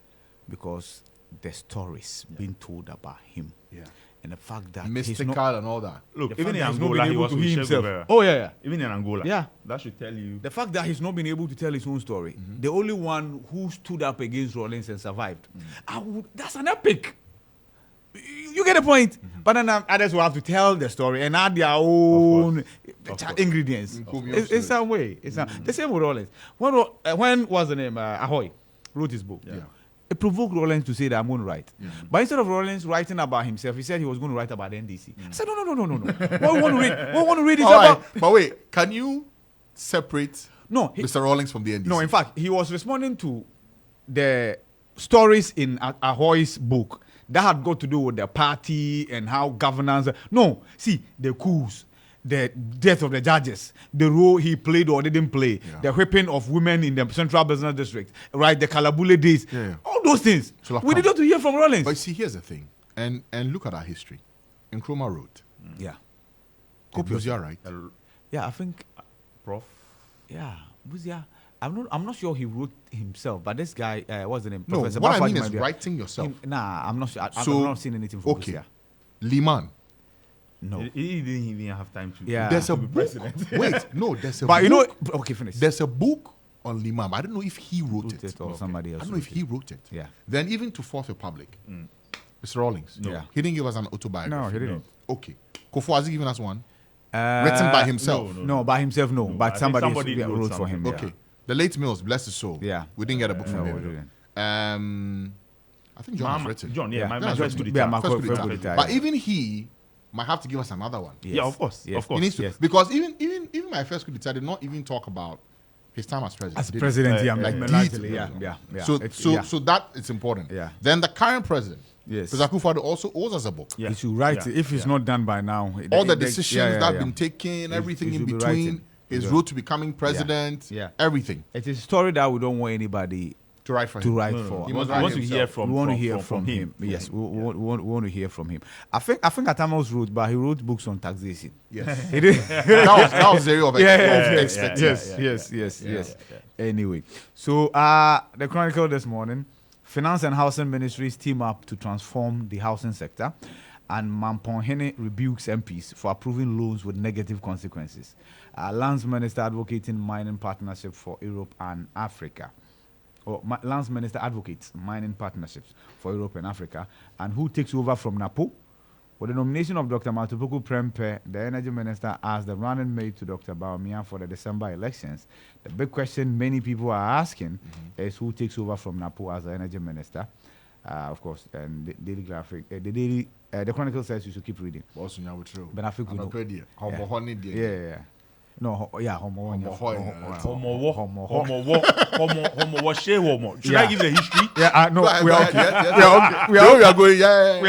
A: because the stories being told about him
B: Yeah.
A: and the fact that
B: Mystical
A: he's not,
B: and all that.
C: Look,
A: the
C: even
A: fact
C: in
A: that he's not
C: Angola,
A: been
C: he
A: able
C: was
A: to
C: with
A: hear
C: Che
A: himself.
C: Guevara.
A: Oh yeah.
C: Even in Angola,
A: Yeah.
C: that should tell you.
A: The fact that he's not been able to tell his own story, the only one who stood up against Rollins and survived, that's an epic. You get the point. But then others will have to tell the story and add their own ingredients. It's some way. It's the same with Rollins. When was the name? Ahoy wrote his book.
B: Yeah.
A: It provoked Rollins to say that I'm going to write. But instead of Rollins writing about himself, he said he was going to write about the NDC. I said, no. What we want to read is
B: All right.
A: about...
B: But wait, can you separate
A: No,
B: Mr. Rawlings from the NDC?
A: no, in fact, he was responding to the stories in Ahoy's book that had got to do with the party and how governance... No, see, the coups, the death of the judges, the role he played or didn't play, the whipping of women in the Central Business District, right, the Kalabule days,
B: Yeah.
A: all those things.
B: Shall I
A: We
B: come?
A: didn't hear from Rollins.
B: But see, here's the thing. And look at our history. Nkrumah wrote.
A: Yeah.
B: Buzia right?
A: Yeah, I think...
C: Prof.
A: Yeah, Buzia... I'm not sure he wrote himself, but this guy, what's the name?
B: No,
A: Professor
B: what I
A: Baffa
B: mean is
A: Jumadia.
B: writing yourself.
A: Nah, I'm not sure. I've
B: So,
A: not seen anything from
B: okay.
A: Buzia.
B: Liman.
A: No.
C: He didn't even have time to.
A: Yeah.
B: There's a
C: be
B: book.
C: president.
B: Wait, no, there's a
A: But
B: book.
A: you know, okay, finish.
B: There's a book on Liman. I don't know if he wrote
A: Wrote
B: it.
A: it or somebody
B: I
A: else.
B: don't know if
A: wrote
B: he
A: it.
B: wrote it.
A: Yeah.
B: Then even to Fourth Republic, Mr. Rawlings.
A: No. Yeah.
B: He didn't give us an autobiography.
A: No, he didn't.
B: Okay. Kofu has he given us one?
A: Uh,
B: Written by himself.
A: No, by himself, no.
C: No, I
A: But
C: think
A: somebody,
C: somebody
A: wrote
C: wrote
A: for him.
B: Okay. The late Mills, bless his soul.
A: Yeah.
B: We didn't get a book
A: No,
B: from
A: we
B: him.
A: didn't.
B: I think John has
C: Mama,
B: written.
C: John,
A: Yeah.
C: yeah, my
A: No,
C: man
A: first
C: first
A: good
C: good
A: yeah,
C: attack.
A: my
B: First
A: first
B: good
A: good
B: attack.
A: attack,
B: But
A: yeah.
B: even he might have to give us another one.
A: Yes.
C: Yeah, of course,
A: Yes.
C: of course.
B: He needs to,
A: Yes.
B: because even my first good attack did not even talk about his time as president.
A: As
B: did it?
A: president, yeah,
B: like
A: largely,
B: detail.
A: yeah.
B: So
A: It's-
B: so
A: yeah.
B: so that is important.
A: Yeah.
B: Then the current president,
A: Yes.
B: President Akufo-Addo, also owes us a book.
C: Yeah.
A: He should write
C: Yeah.
A: it. If it's
C: Yeah.
A: not done by now,
B: All the decisions that have been taken,
A: It-
B: everything
A: it
B: in
A: should be
B: between,
A: writing.
B: his
A: Yeah.
B: road to becoming president,
A: Yeah.
B: everything
A: It is a story that we don't want anybody
B: to write for
A: to
B: him.
A: write
C: No, no,
A: for.
C: no.
B: He
C: We
B: must
C: want
B: write
C: to
B: himself.
C: hear from
A: we want to
C: from-
A: hear
C: from
A: from him.
C: him.
A: Yes, we want to hear from him. I think Atamos wrote, but he wrote books on taxation.
B: Yes.
A: He did.
B: that was the area of expertise.
A: Yes. Anyway, so the Chronicle this morning: Finance and Housing Ministries team up to transform the housing sector, and Mamponhene rebukes MPs for approving loans with negative consequences. Lands Minister advocating mining partnership for Europe and Africa. Lands Minister advocates mining partnerships for Europe and Africa. And who takes over from NAPO? With the nomination of Dr. Matupuku Prempe, the Energy Minister asked the running mate to Dr. Baumia for the December elections. The big question many people are asking is who takes over from NAPO as the Energy Minister? Of course, and the Daily Graphic, the Chronicle says you should keep reading.
B: Also, now it's true.
A: But I think we know. Yeah. No, yeah, homo.
C: Homo, should I give the history?
A: Yeah, no, we are okay.
B: We are going. Yeah.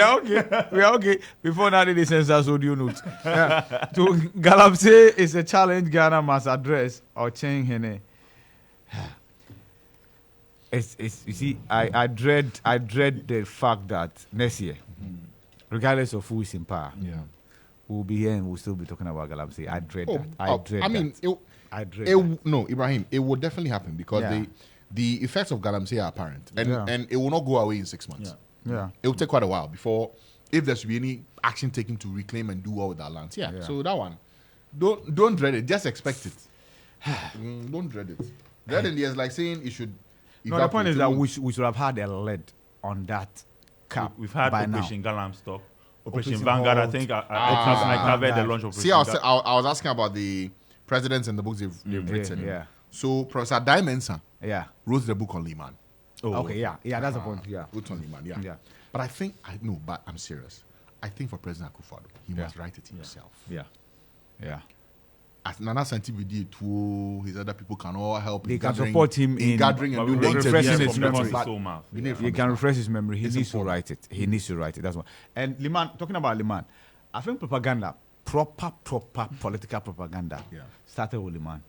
A: We are okay. Before that, the census audio notes. Yeah. To Galamsey is a challenge Ghana must address or change Hene. It's you see, I dread the fact that next year, regardless of who is in power, we'll be here and we'll still be talking about Galamsey. I dread that. I dread that.
B: No, Ibrahim, it will definitely happen because
A: Yeah.
B: the effects of Galamsey are apparent, and
A: Yeah.
B: and it will not go away in 6 months.
A: Yeah.
B: It will take quite a while before, if there should be any action taken to reclaim and do well with our lands. Yeah.
A: Yeah.
B: So that one, don't dread it. Just expect it. Don't dread it. Dreading is like saying it should.
A: No, the point is that
B: evaporate.
A: we should have had a lid on that cap
C: We've had
A: by now.
C: Operation Galam Stop. Operation
A: Operation
C: Vanguard. I
A: Halt.
C: think I covered the launch of Operation
B: See, I was asking about the presidents and the books they've written.
A: Yeah.
B: So Professor Dai Mensah
A: Yeah.
B: wrote the book on Lehman.
C: Oh,
A: Okay. Yeah. That's the point. Yeah.
B: Wrote on Lehman. Yeah.
A: Yeah.
B: But I think but I'm serious. I think for President Akufo-Addo, he must write it himself.
C: Yeah.
A: Yeah.
B: As Nana Santi too, his other people can all help.
A: They
B: in
A: can
B: gathering-
A: support him in
B: gathering and
C: But
B: doing
C: we
B: the
A: refreshing
B: interviews.
A: his
C: from the
A: memory.
C: horse's soul mouth.
B: We need
A: He
B: from
A: can
B: his
A: refresh his memory. He
B: It's
A: needs to
B: important.
A: write it. He needs to write it. That's one. And Liman, talking about Liman, I think propaganda, proper political propaganda, started with Liman.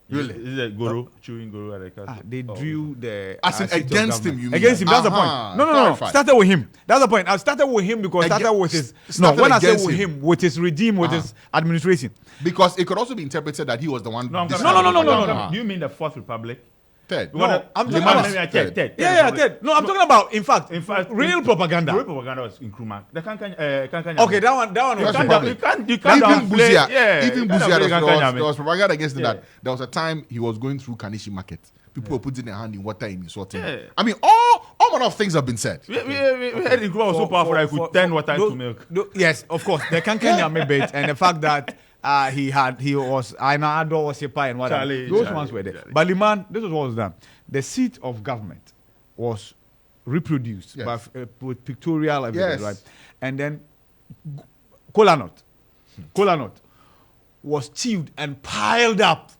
B: Really?
C: Is it Guru chewing Guru at the castle?
A: They drew the
B: As in
A: seat of
B: against
A: government.
B: him, you mean?
A: Against him. That's the
B: Uh-huh.
A: point. No.
B: Clarify.
A: Started with him. That's the point. I started with him because started with his. No,
B: started
A: when I say
B: against
A: with
B: him.
A: him, with his regime, with his administration.
B: Because it could also be interpreted that he was the one.
C: No,
A: No.
C: Do you mean the Fourth Republic?
B: Third.
A: No, I'm talking
B: Liman
A: about.
B: is
C: Ted.
A: Ted. No, I'm talking about. In fact, real propaganda.
C: Real propaganda was in Nkrumah. The Kankanya.
A: Okay, that one was.
B: First Republic.
C: You can't
B: Even
C: downplay-
B: Buzia,
C: yeah,
B: even
C: you can't
B: Buzia,
C: downplay Kankanya,
B: there was propaganda against him
C: Yeah.
B: that there was a time he was going through Kanishi Market. People were putting their hand in water and insulting him.
C: Yeah.
B: I mean, all manner of things have been said.
C: We heard Nkrumah was so powerful that he could turn water into milk.
A: Yes, of course. The Kankanya bit and the fact that he was Aina Ado was a pie and whatever. Those ones were there. But Liman, this was what was done. The seat of government was reproduced by, with pictorial evidence, right? And then kola nut was chewed and piled up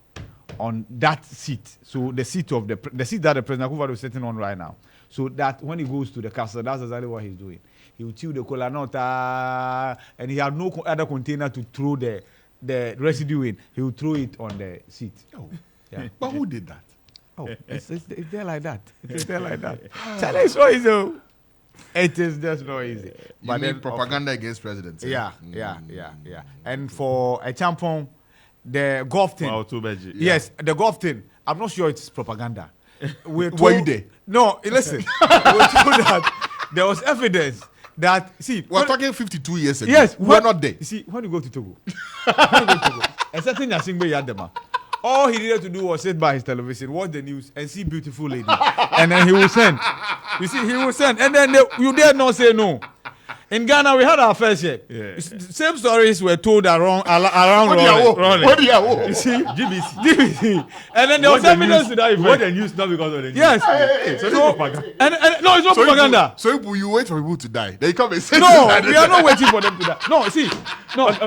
A: on that seat. So the seat of the seat that the President Akufo-Addo is sitting on right now. So that when he goes to the castle, that's exactly what he's doing. He will chew the kola nut, and he had no other container to throw the residue in. He will throw it on the seat.
B: Oh.
A: Yeah.
B: But who did that?
A: Oh, it's there like that. It's there like that. Charlie, it's so easy. Oh. It is just not easy.
B: But then propaganda against presidents.
A: Yeah. And for a champion, the golf thing.
C: Wow, too bad. Yeah.
A: Yes, the golf thing. I'm not sure it's propaganda.
B: Were you there?
A: No, listen. We're told that there was evidence that
B: We're talking 52 years ago.
A: Yes,
B: we're not there.
A: You see, when you go to Togo, a certain Yasingbe Yadema, all he needed to do was sit by his television, watch the news, and see beautiful lady, and then he will send. You see, he will send, and then you dare not say no. In Ghana, we had our first share.
C: Yeah.
A: Same stories were told around
B: What do you
A: You see, GBC. And then there was evidence to that effect.
C: What the news, not because of the news.
A: Yes.
C: So this is propaganda.
A: And no, it's not propaganda.
B: So you wait for people to die. Then you come and say
A: No, we are not waiting for them to die. No, see, it's not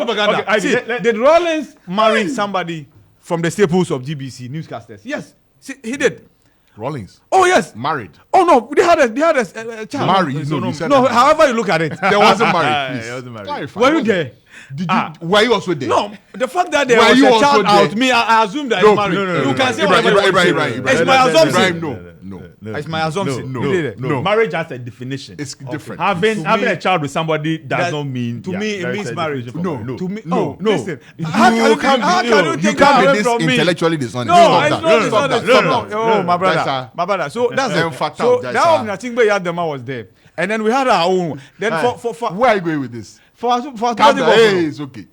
A: propaganda.
C: Okay,
A: See, did Rollins marry somebody from the staples of GBC newscasters? Yes, see, he did.
B: Rawlings.
A: Oh yes.
B: Married.
A: Oh no, they had a child.
B: Married.
C: No,
B: No, you said
A: No,
B: that.
A: however you look at it,
B: There wasn't married.
C: He wasn't married.
B: Clarify.
A: were you there?
B: Did you? Were you also there?
A: No, the fact that there
B: Were
A: was
B: you
A: a
B: also
A: child
B: there?
A: out, me, I assume that
B: No,
A: he's married.
C: no,
A: You can say
B: Ibrahim,
A: whatever you want to
B: Ibrahim,
A: say. It's my
C: Ibrahim,
A: assumption.
B: Ibrahim, no.
A: It's my assumption.
B: No,
A: You did it.
B: no.
C: Marriage has a definition.
B: It's different.
C: Having
A: To me,
C: a child with somebody does
A: that-
C: not mean.
A: to me, it
C: there is
A: means
C: a
A: marriage.
C: definition for marriage.
A: To me,
B: No.
A: listen.
B: You
A: How can you
B: can't
A: take that away
B: be
A: from me?
B: intellectually dishonest.
A: No,
B: Stop
A: it's
B: that.
A: not. It's
B: Stop
A: not.
B: that.
A: Stop
B: Stop
A: that.
B: that.
A: Oh, my brother. So that's
B: Then
A: it.
B: fact
A: So
B: out,
A: that
B: that's
A: of Natingbe Yadema was there, and then we had our own. Then for
B: Where are you going with this?
A: for
B: Calm down. Hey, it's okay.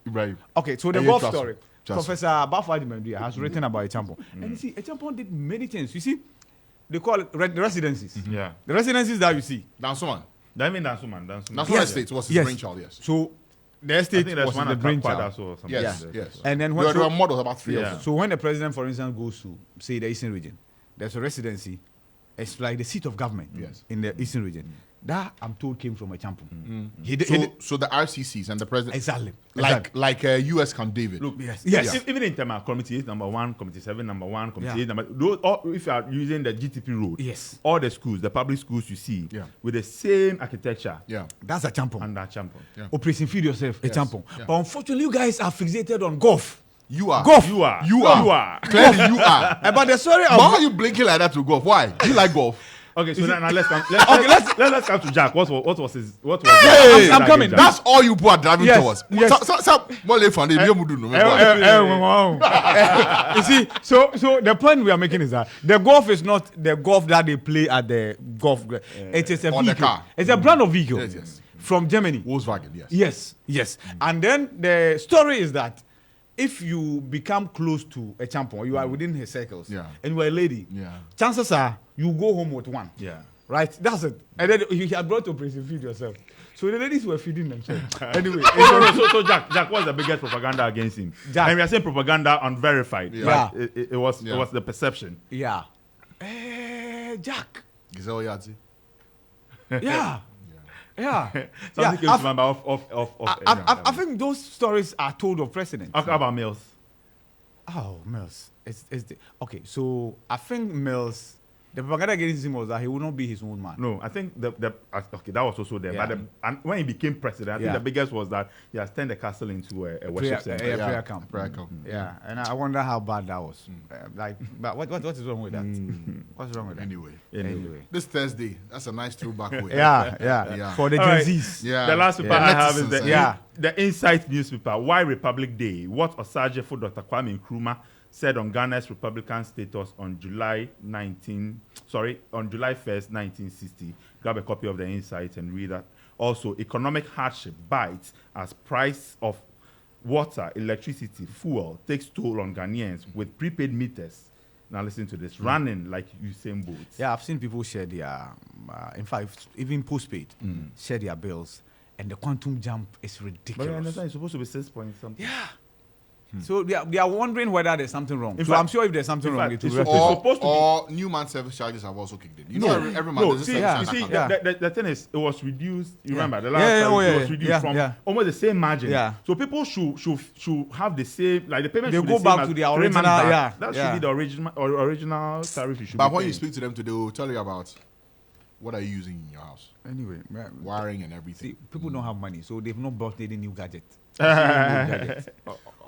B: Ibrahim.
A: Okay, so the
B: And
A: golf
B: you trust
A: story.
B: me. Trust
A: Professor Bafadi Mendia has written about Echampon. And you see, Echampon did many things. You see, they call it the residencies.
C: Yeah.
A: The residencies that you see.
B: Dansoman.
C: That means Dansuman.
B: Dansoman Estate was his brainchild, yes.
A: So the
C: I
A: estate
C: think there's
A: was
C: one
A: the
C: at
A: brainchild.
C: Kwadaso or something.
B: Yes,
C: Yeah.
B: yes.
A: And then
B: There
A: when
B: were models, about three
C: Yeah.
B: of them.
A: so when the president, for instance, goes to say the Eastern region, there's a residency. It's like the seat of government in the Eastern region. That I'm told came from Echampon. He did
B: So the RCCs and the president,
A: exactly.
B: like US Camp David.
C: Look,
A: Yes.
C: Even in terms of committee 8, number 1, committee 7, number 1, committee
A: Yeah.
C: 8, number those, or if you are using the GTP road,
A: Yes.
C: all the schools, the public schools you see,
B: Yeah.
C: with the same architecture,
B: Yeah.
A: That's Echampon.
C: under champion.
B: Yeah.
A: Operation Feed Yourself, Echampon.
B: Yeah.
A: But unfortunately, you guys are fixated on golf.
B: You are.
A: Golf.
C: You are.
B: You are. Clearly, you are.
A: But the story
B: Why are
A: of
B: you blinking like that to golf? Why? Do you like golf?
C: Okay, so now let's come. Let's come to Jack. What was his? What was?
B: Hey,
A: I'm coming.
B: That's all you people are driving
A: Yes,
B: towards.
A: yes. You see, so the point we are making is that the golf is not the golf that they play at the golf. It is a
B: On the
A: vehicle.
B: car.
A: It's a brand of vehicle
B: Yes.
A: from Germany.
B: Volkswagen, yes.
A: Yes. And then the story is that if you become close to a champion, you are within his circles,
B: Yeah.
A: and you are a lady,
B: Yeah.
A: chances are you go home with one.
C: Yeah.
A: Right? That's it. And then you had brought to prison, feed yourself. So the ladies were feeding themselves. Anyway.
C: So Jack, what's the biggest propaganda against him?
A: Jack.
C: And we are saying propaganda unverified.
A: Yeah.
C: But it was the perception.
A: Yeah. Jack.
B: Giselle Yadzi.
A: Yeah. Yeah.
C: Something came to my mind
A: I think those stories are told of presidents.
C: How about Mills?
A: Oh, Mills. Okay, so I think Mills, the propaganda against him was that he would not be his own man.
C: No, I think that was also there.
A: Yeah.
C: But and when he became president, I think the biggest was that he has turned the castle into a worship center.
A: Prayer camp.
B: Prayer camp.
A: Yeah, and I wonder how bad that was. But what is wrong with that? What's wrong with that?
B: Anyway. This Thursday, that's a nice throwback way.
A: Yeah. For the
C: All
A: Gen
C: right.
A: Zs.
B: Yeah.
C: The last paper I have is
B: Netizens,
C: the Insight newspaper. Why Republic Day? What Osagyefo for Dr. Kwame Nkrumah said on Ghana's Republican status on July 1st, 1960. Grab a copy of the Insight and read that. Also, economic hardship bites as price of water, electricity, fuel takes toll on Ghanaians with prepaid meters. Now listen to this, running like Usain Bolt.
A: Yeah, I've seen people share their, in fact, even postpaid, share their bills, and the quantum jump is
C: But
A: ridiculous.
C: I understand it's supposed to be 6 point something.
A: Yeah. So they are wondering whether there's something wrong.
C: In
A: So
C: fact-
A: I'm sure if there's something
C: in
A: wrong,
C: fact,
A: it will
C: it's
A: rectify.
C: supposed to be-
B: or new man service charges have also kicked in. You know, every month
C: No,
B: there's a
C: see,
B: service
C: you
B: charge
C: see,
B: that comes.
C: the thing is, it was reduced. You remember the last
A: Yeah,
C: time
A: yeah,
C: it was reduced from almost the same margin.
A: Yeah.
C: So people should have the same, like the payment.
A: They
C: should be
A: go
C: the same
A: back
C: as
A: to their
C: 3 months
A: original-
C: back.
A: yeah,
C: That
A: yeah.
C: should be the original tariff you should.
B: But
C: be
B: when you
C: paying.
B: speak to them today, they will tell you about what are you using in your house,
A: Anyway,
B: wiring and everything.
A: see, people don't have money, so they've not bought any new gadget.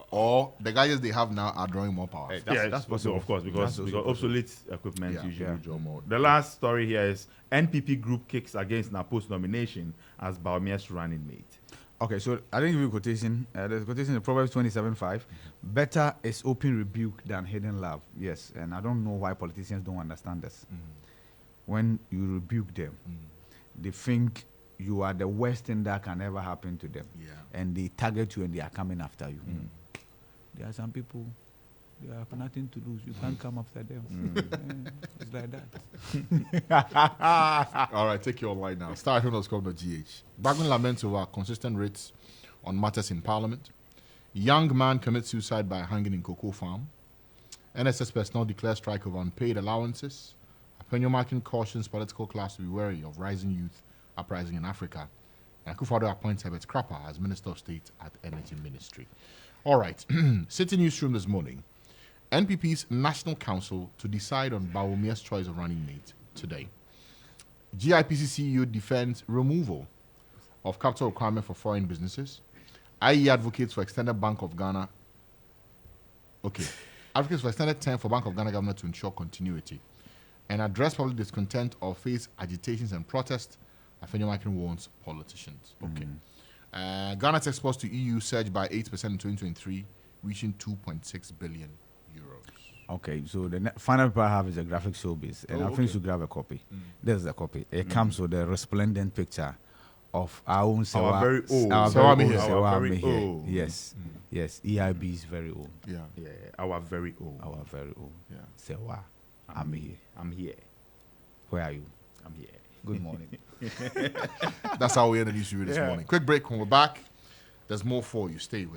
B: Or the gadgets they have now are drawing more power.
A: That's possible.
C: of course, because obsolete equipment
A: Yeah,
C: usually
A: yeah.
C: draw more. The last story here is NPP group kicks against Napo's nomination as Baumia's running mate.
A: Okay, so I didn't give you a quotation. There's a quotation in Proverbs 27:5. Better is open rebuke than hidden love. Yes, and I don't know why politicians don't understand this. When you rebuke them, they think you are the worst thing that can ever happen to them.
B: Yeah.
A: And they target you and they are coming after you. There are some people, they have nothing to lose. You can't come after them. Yeah, it's like that.
B: All right, take your online now. Starr@home.com.gh. Bagman laments over consistent rates on matters in Parliament. Young man commits suicide by hanging in cocoa farm. NSS personnel declare strike of unpaid allowances. Apenyo Markin cautions political class to be wary of rising youth uprising in Africa. And Akufo-Addo appoints Herbert Crapper as Minister of State at Energy Ministry. All right, City Newsroom this morning. NPP's National Council to decide on Bawumia's choice of running mate today. GIPC CEO defends removal of capital requirement for foreign businesses. IE advocates for extended Bank of Ghana. Okay. Advocates for extended term for Bank of Ghana government to ensure continuity. And address public discontent or face agitations and protests. Afenyo Makin warns politicians. Okay. Ghana's exports to EU surged by 8% in 2023, reaching 2.6 billion euros.
A: Okay, so the final paper I have is a graphic showbiz, and I think you should grab a copy. This is the copy. It comes with a resplendent picture of our own Sewa.
C: Our very old.
A: Our
B: Sewa
A: very
B: Mehe.
A: old
C: Our
A: Sewa
C: very
A: Mehe.
C: old.
A: Yes, yes. EIB is very old.
B: Yeah.
C: Yeah, our very old.
A: Our very old.
B: Yeah.
A: Sewa. I'm here.
C: I'm here.
A: Where are you?
C: I'm here.
A: Good morning.
B: That's how we end the news this morning. Quick break. When we're back, there's more for you. Stay with